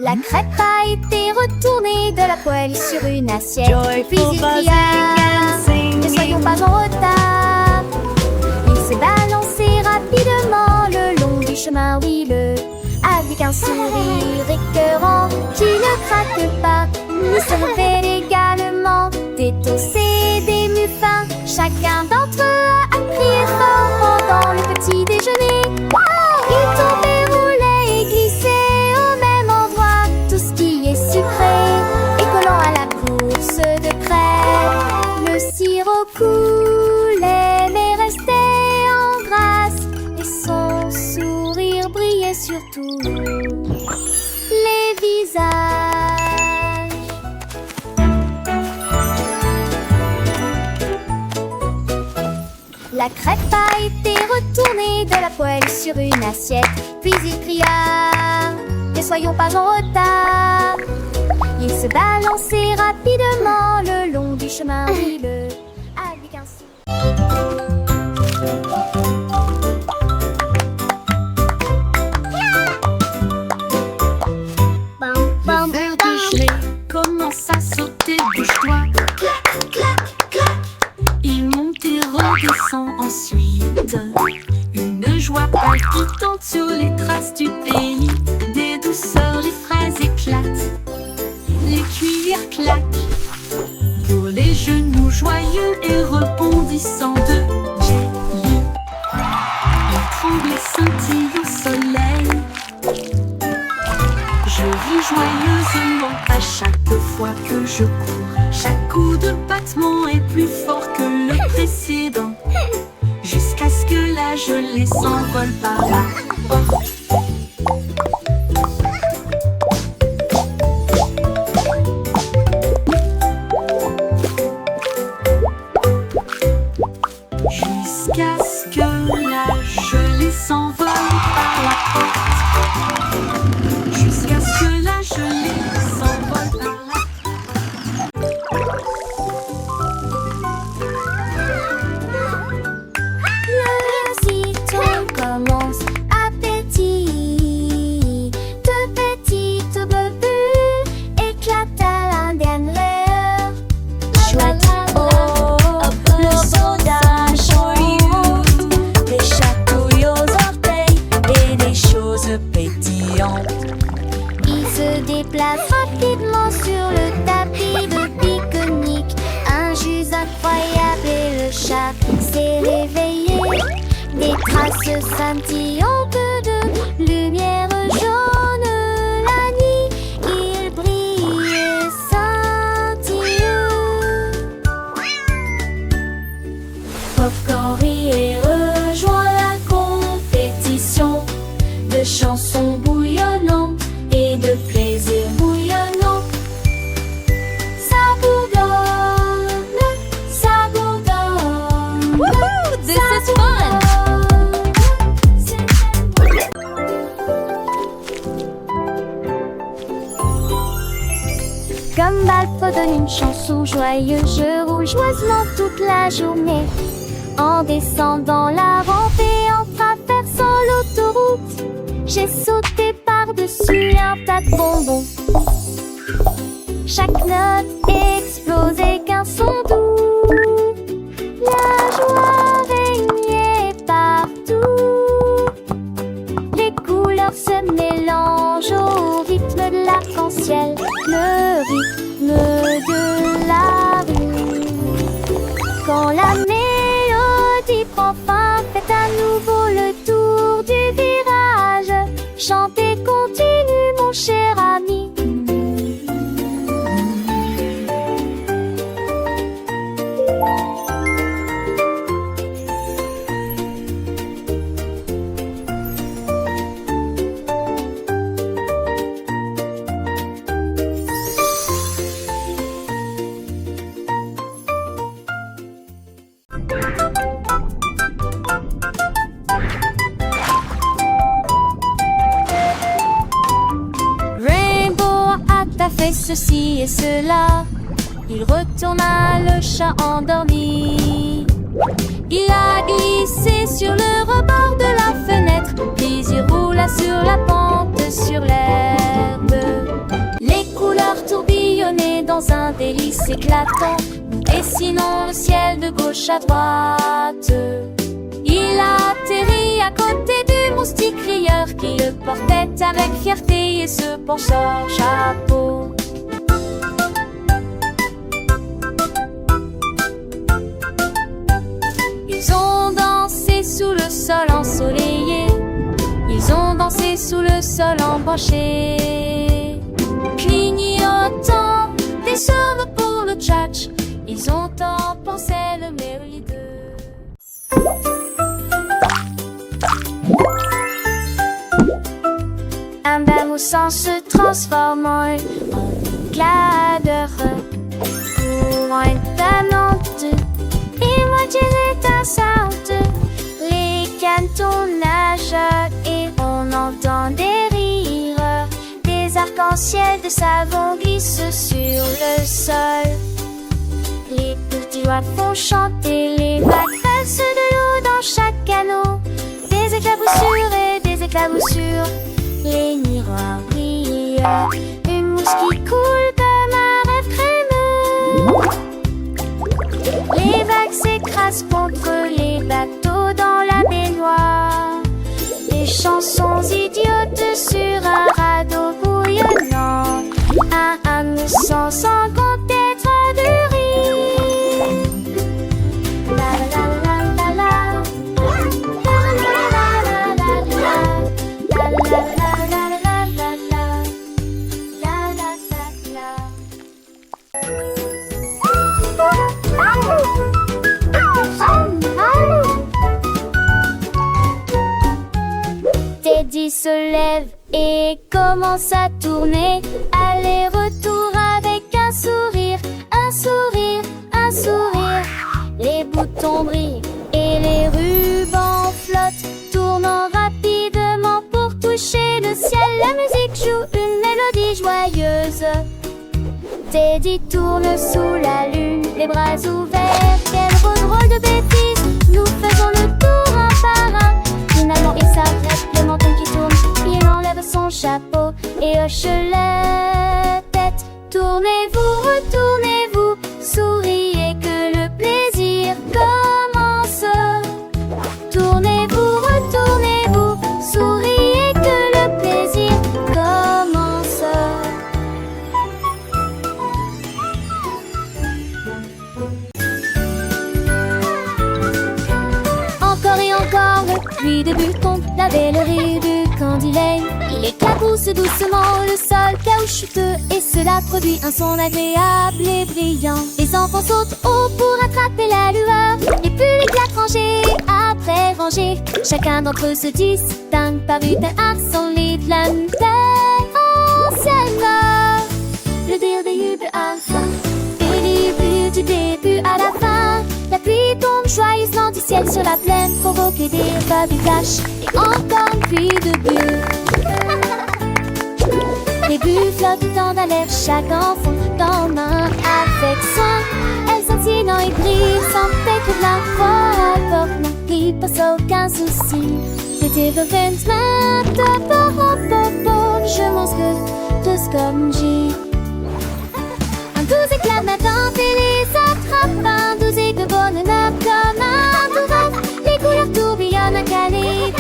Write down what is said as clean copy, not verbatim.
La crêpe a été retournée de la poêle sur une assiette. Puis Joyful il buzzing cria: and ne soyons singing. pas en retard. Il s'est balancé rapidement le long du chemin huileux, avec un sourire écœurant qui ne craque pas. Il servait également des toasts et des muffins. Chacun d'entre eux a crié fort pendant le petit déjeuner. Il tombait, roulait et glissait au même endroit. Tout ce qui est sucré et collant à la course de crêpes. Le sirop coulait mais restait en grâce, et son sourire brillait sur tous les visages. La crêpe a été retournée de la poêle sur une assiette. Puis il cria: ne soyons pas en retard. Il se balançait rapidement le long du chemin huileux, avec un sourire. Le verre de gelée commence à sauter, bouge-toi. Clac, clac, clac. Il monte et redescend ensuite. Une joie palpitante sur les traces du pays. Des douceurs, les fraises éclatent. Les cuillères claquent. Pour les genoux joyeux et rebondissants de Jelly. Il tremble et scintille au soleil. Je ris joyeusement à chaque fois que je cours. Chaque coup de battement est plus fort que le précédent, jusqu'à ce que la gelée s'envole par la porte. Jusqu'à ce que la gelée s'envole par la porte. Jusqu'à ce que la gelée s'envole par la Le citron commence à pétiller. De petites bulles éclatent à l'indienne lair. Chouette, oh, le soda chaud, des chatouilles aux orteils et des choses pétillantes. il se déplace rapidement sur le tapis de pique-nique. Un jus incroyable et le chat s'est réveillé. Des traces scintillantes de lumière jaune. La nuit, il brille et scintille. Popcorn rit et rejoint la compétition de chansons bouillonnantes et de plaisir bouillonnant. Ça bourdonne, ça bourdonne. Woohoo! This ça is fun! Comme Balp donne une chanson joyeuse, je roule joyeusement toute la journée. En descendant la rampe et en traversant l'autoroute, j'ai sauté par-dessus un tas de bonbons. Chaque note explosait qu'un son doux. La joie régnait partout. Les couleurs se mélangent au rythme de l'arc-en-ciel, le rythme de la rue. Quand la mélodie prend fin, faites à nouveau le tour du virage. Chantez, continue mon cher ami. Fait ceci et cela, il retourna le chat endormi. Il a glissé sur le rebord de la fenêtre, puis il roula sur la pente sur l'herbe. éclatant, dessinant le ciel de gauche à droite. Il a atterri à côté du moustique rieur qui le portait avec fierté et se penche au chapeau. Ils ont dansé sous le sol ensoleillé, ils ont dansé sous le sol embranché, clignotant des cheveux pour le tchatch, ils ont tant pensé le merveilleux. Un bain moussant se transforme en éclat d'heure. Moins d'amante et moitié étincelante. Les cantons nagent et on entend des rires. Des arcs-en-ciel de savon glissent sur le sol. Les petits doigts font chanter les vagues versent de l'eau dans chaque canot. Des éclaboussures et des éclaboussures. Les miroirs brillent, une mousse qui coule comme un rêve crémeux. Les vagues s'écrasent contre les bateaux dans la baignoire. Des chansons idiotes sur un radeau bouillonnant. Un moussant sans compter de rire. La la la la la. La la la la la. La la Teddy se lève et commence à tourner, aller-retour avec un sourire, un sourire, un sourire. Les boutons brillent et les rubans flottent, tournant rapidement pour toucher le ciel. La musique joue une mélodie joyeuse. Teddy tourne sous la lune, les bras ouverts. Quel beau drôle de bêtise, nous faisons le tour un par un. Finalement il s'arrête, le menton qui tourne, il enlève son chapeau et hoche la tête. Tournez-vous, retournez-vous, souriez que le plaisir commence. Tournez-vous, retournez-vous, souriez que le plaisir commence. Encore et encore, le pluie de tombe, la belle rire du candilet. Il éclabousse doucement le sol caoutchouteux et cela produit un son agréable et brillant. Les enfants sautent haut pour attraper la lueur. Les pulls éclatent rangés après rangés. Chacun d'entre eux se distingue par une insolite lanterne ancienne. Le dire des yeux à la fin, et du début à la fin. La pluie tombe joyeusement du ciel sur la plaine, provoquer des vagues flash et encore une pluie de bulles. Les bulles flottent dans l'air, chaque enfant dans main avec soin. Elles s'ensignent et brillent sans peut-être la fois. Il passe aucun souci. C'était le vent de je mange que tous comme J. Un doux éclat maintenant et les attrape. Un doux et de bonne nappe comme un doux rêve. Les couleurs tourbillonnent à caler.